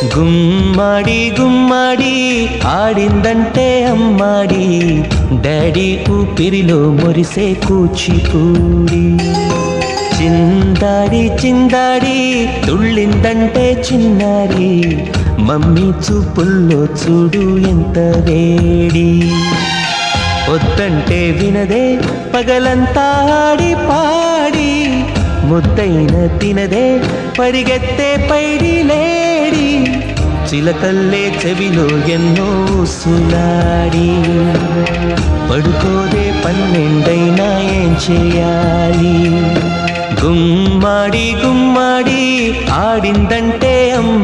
గుమ్మాడి గుమ్మాడి ఆడిందంటే అమ్మాడి, డాడీ ఊపిరిలో మురిసే కూచిపూడి. చిందాడి చిందాడి తుళ్ళిందంటే చిన్నారి, మమ్మీ చూపుల్లో చూడు ఎంత వేడి. వద్దంటే వినదే పగలంతా ఆడి పాడి, ముద్దైన తినదే పరిగెత్తే పైడి లేడి. చిలకల్లే చెవిలో ఎన్నో సులాడి, పడుకోదే పన్నెండైనా ఏం చేయాలి. గుమ్మాడి గుమ్మాడి ఆడిందంటే అమ్మ